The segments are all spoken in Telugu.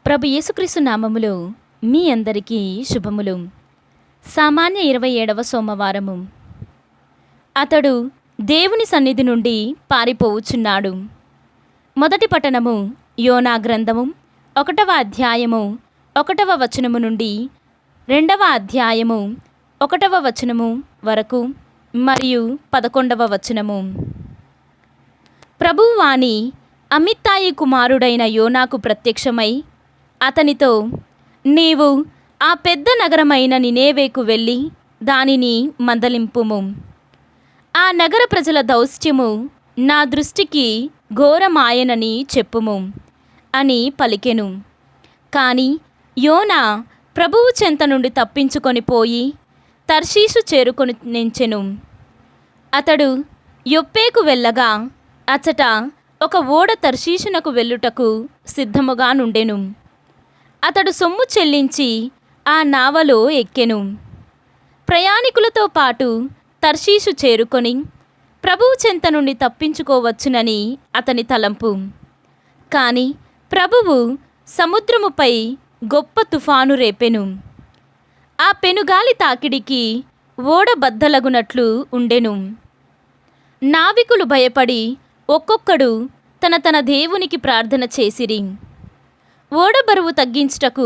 ప్రభు యేసుక్రీస్తు నామములో మీ అందరికీ శుభములు. సామాన్య 27వ సోమవారము. అతడు దేవుని సన్నిధి నుండి పారిపోవుచున్నాడు. మొదటి పట్టణము యోనా గ్రంథము 1వ అధ్యాయము 1వ వచనము నుండి 2వ అధ్యాయము 1వ వచనము వరకు మరియు 11వ వచనము. ప్రభువు వాణి అమిత్తాయి కుమారుడైన యోనాకు ప్రత్యక్షమై అతనితో, నీవు ఆ పెద్ద నగరమైన నినేవేకు వెళ్ళి దానిని మందలింపుము. ఆ నగర ప్రజల దౌష్ట్యము నా దృష్టికి ఘోరమాయనని చెప్పుము అని పలికెను. కాని యోనా ప్రభువు చెంత నుండి తప్పించుకొని పోయి తర్షీషు చేరుకొని నెంచెను. అతడు యొప్పేకు వెళ్ళగా అచ్చట ఒక ఓడ తర్షీషునకు వెళ్ళుటకు సిద్ధముగా నుండెను. అతడు సొమ్ము చెల్లించి ఆ నావలో ఎక్కెను. ప్రయాణికులతో పాటు తర్షీషు చేరుకొని ప్రభువు చెంత నుండి తప్పించుకోవచ్చునని అతని తలంపు. కాని ప్రభువు సముద్రముపై గొప్ప తుఫాను రేపెను. ఆ పెనుగాలి తాకిడికి ఓడ బద్దలగునట్లు ఉండెను. నావికులు భయపడి ఒక్కొక్కడు తన దేవునికి ప్రార్థన చేసిరి. ఓడ బరువు తగ్గించుటకు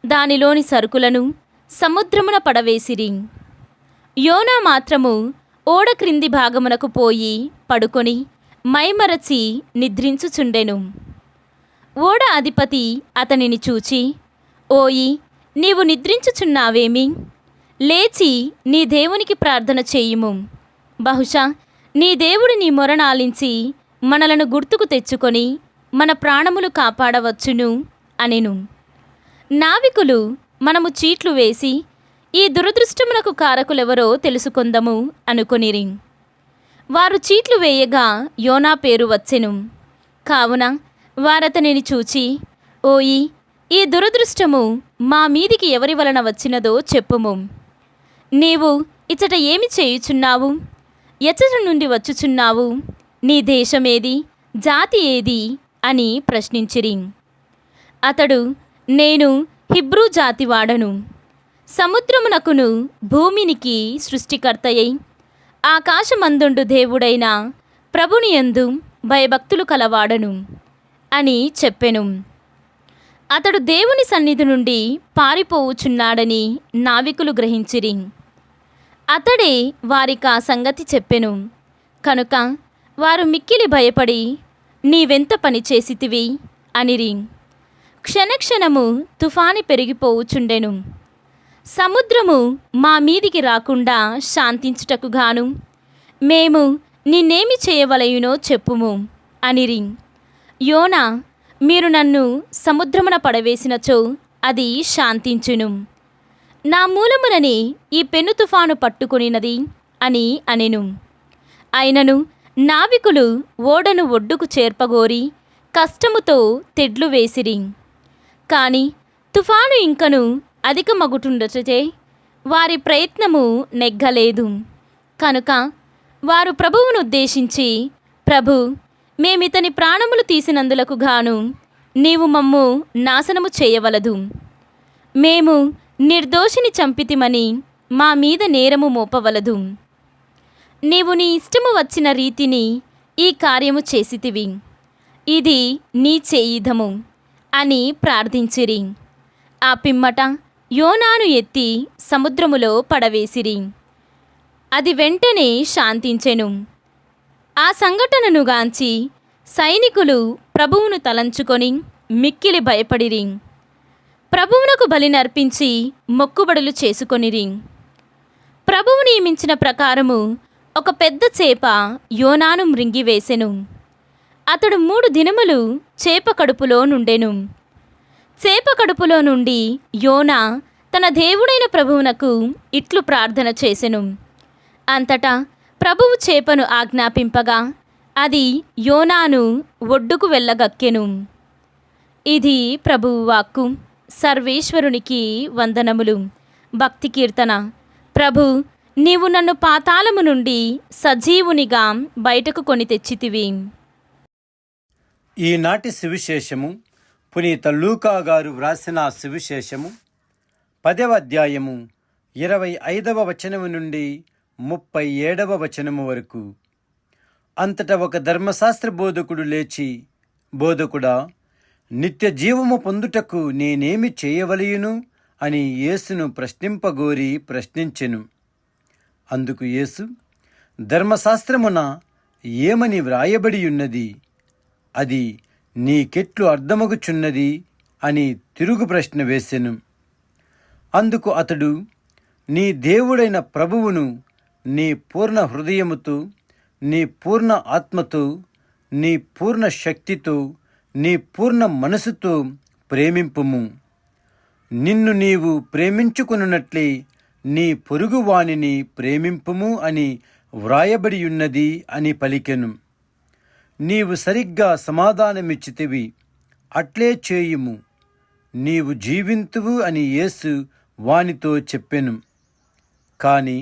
దానిలోని సరుకులను సముద్రమున పడవేసిరి. యోనా మాత్రము ఓడ క్రింది భాగమునకు పోయి పడుకొని మైమరచి నిద్రించుచుండెను. ఓడ అధిపతి అతనిని చూచి, ఓయి, నీవు నిద్రించుచున్నావేమి? లేచి నీ దేవునికి ప్రార్థన చేయుము. బహుశా నీ దేవుడు నీ మొరనాలించి మనలను గుర్తుకు తెచ్చుకొని మన ప్రాణములు కాపాడవచ్చును అనెను. నావికులు, మనము చీట్లు వేసి ఈ దురదృష్టమునకు కారకులెవరో తెలుసుకొందము అనుకొనిరి. వారు చీట్లు వేయగా యోనా పేరు వచ్చెను. కావున వారతనిని చూచి, ఓయి, ఈ దురదృష్టము మా మీదికి ఎవరి వలన వచ్చినదో చెప్పుము. నీవు ఇచ్చట ఏమి చేయుచున్నావు? ఎచ్చట నుండి వచ్చుచున్నావు? నీ దేశమేది? జాతి ఏది? అని ప్రశ్నించిరి. అతడు, నేను హిబ్రూ జాతివాడను. సముద్రమునకును భూమినికి సృష్టికర్తయై ఆకాశమందుండు దేవుడైన ప్రభుని యందు భయభక్తులు కలవాడను అని చెప్పెను. అతడు దేవుని సన్నిధి నుండి పారిపోవుచున్నాడని నావికులు గ్రహించిరి. అతడే వారికా సంగతి చెప్పెను. కనుక వారు మిక్కిలి భయపడి, నీవెంత పని చేసితివి అనిరి. క్షణక్షణము తుఫాని పెరిగిపోవుచుండెను. సముద్రము మా మీదికి రాకుండా శాంతించుటకు గాను మేము నిన్నేమి చేయవలయునో చెప్పుము అనిరి. యోనా, మీరు నన్ను సముద్రమున పడవేసినచో అది శాంతించును. నా మూలమునని ఈ పెను తుఫాను పట్టుకొనినది అని అనెను. అయినను నావికులు ఓడను ఒడ్డుకు చేర్పగోరి కష్టముతో తెడ్లు వేసిరి. కాని తుఫాను ఇంకను అధికమగుచుండచే వారి ప్రయత్నము నెగ్గలేదు. కనుక వారు ప్రభువును ఉద్దేశించి, ప్రభు, మేమితని ప్రాణములు తీసినందులకు గాను నీవు మమ్ము నాశనము చేయవలదు. మేము నిర్దోషిని చంపితిమని మా మీద నేరము మోపవలదు. నీవు నీ ఇష్టము వచ్చిన రీతిని ఈ కార్యము చేసితివి. ఇది నీ చేయిదము అని ప్రార్థించిరి. ఆ పిమ్మట యోనాను ఎత్తి సముద్రములో పడవేసిరి. అది వెంటనే శాంతించెను. ఆ సంఘటనను గాంచి సైనికులు ప్రభువును తలంచుకొని మిక్కిలి భయపడిరి. ప్రభువునకు బలి నర్పించి మొక్కుబడులు చేసుకొనిరి. ప్రభువు నియమించిన ప్రకారము ఒక పెద్ద చేప యోనాను మృంగివేసెను. అతడు 3 దినములు చేప కడుపులో నుండెను. చేప కడుపులో నుండి యోనా తన దేవుడైన ప్రభువునకు ఇట్లు ప్రార్థన చేసెను. అంతటా ప్రభువు చేపను ఆజ్ఞాపింపగా అది యోనాను ఒడ్డుకు వెళ్ళగక్కెను. ఇది ప్రభువు వాక్కు. సర్వేశ్వరునికి వందనములు. భక్తి కీర్తన. ప్రభు, నీవు నన్ను పాతాళము నుండి సజీవునిగా బయటకు కొని తెచ్చితివి. ఈనాటి సువిశేషము పునీత లూకా గారు వ్రాసిన సువిశేషము 10వ అధ్యాయము 25వ వచనము నుండి 37వ వచనము వరకు. అంతటా ఒక ధర్మశాస్త్ర బోధకుడు లేచి, బోధకుడా, నిత్య జీవము పొందుటకు నేనేమి చేయవలయును అని యేసును ప్రశ్నించెను. అందుకు యేసు, ధర్మశాస్త్రమున ఏమని వ్రాయబడి ఉన్నది, అది నీకెట్లు అర్థమగుచున్నది అని తిరుగు ప్రశ్న వేసెను. అందుకు అతడు, నీ దేవుడైన ప్రభువును నీ పూర్ణ హృదయముతో, నీ పూర్ణ ఆత్మతో, నీ పూర్ణ శక్తితో, నీ పూర్ణ మనసుతో ప్రేమింపుము. నిన్ను నీవు ప్రేమించుకున్నట్లే నీ పొరుగువానిని ప్రేమింపుము అని వ్రాయబడి ఉన్నది అని పలికెను. నీవు సరిగ్గా సమాధానమిచ్చితివి, అట్లే చేయుము, నీవు జీవింతువు అని యేసు వానితో చెప్పెను. కాని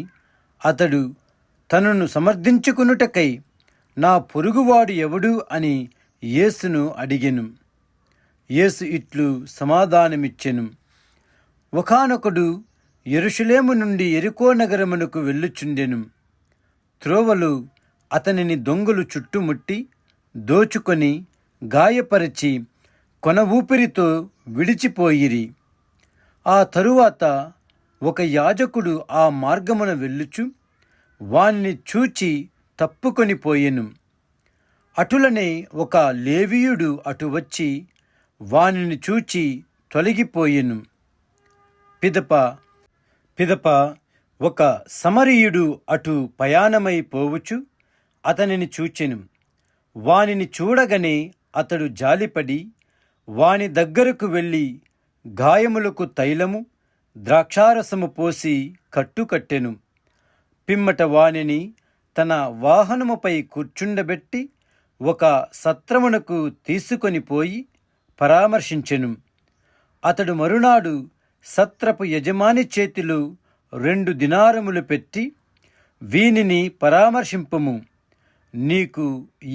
అతడు తనను సమర్థించుకొనుటకై, నా పొరుగువాడు ఎవడు అని యేసును అడిగెను. యేసు ఇట్లు సమాధానమిచ్చెను, ఒకానొకడు యెరూషలేము నుండి యెరికో నగరమునకు వెళ్ళుచుండెను. త్రోవలో అతనిని దొంగలు చుట్టుముట్టి దోచుకొని గాయపరిచి కొన ఊపిరితో విడిచిపోయిరి. ఆ తరువాత ఒక యాజకుడు ఆ మార్గమున వెళ్ళుచు వానిని చూచి తప్పుకొని పోయెను. అటులనే ఒక లేవీయుడు అటు వచ్చి వానిని చూచి తొలగిపోయెను. పిదప ఒక సమరీయుడు అటు పయాణమై పోవుచు అతనిని చూచెను. వానిని చూడగనే అతడు జాలిపడి వాని దగ్గరకు వెళ్ళి గాయములకు తైలము, ద్రాక్షారసము పోసి కట్టుకట్టెను. పిమ్మట వానిని తన వాహనముపై కూర్చుండబెట్టి ఒక సత్రమునకు తీసుకొని పోయి పరామర్శించెను. అతడు మరునాడు సత్రపు యజమాని చేతిలో 2 దినారములు పెట్టి, వీనిని పరామర్శింపుము, నీకు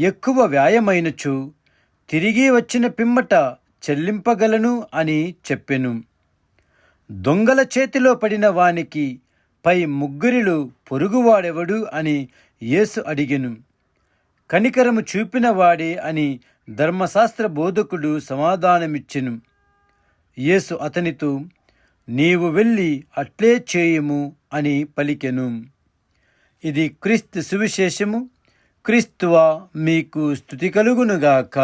ఎక్కువ వ్యాయమైనచో తిరిగి వచ్చిన పిమ్మట చెల్లింపగలను అని చెప్పెను. దొంగల చేతిలో పడిన వానికి పై ముగ్గురిలో పొరుగువాడెవడు అని యేసు అడిగెను. కనికరము చూపిన వాడే అని ధర్మశాస్త్ర బోధకుడు సమాధానమిచ్చెను. యేసు అతనితో, నీవు వెళ్ళి అట్లే చేయుము అని పలికెను. ఇది క్రీస్తు సువిశేషము. క్రీస్తువా, మీకు స్తుతి కలుగునుగాక.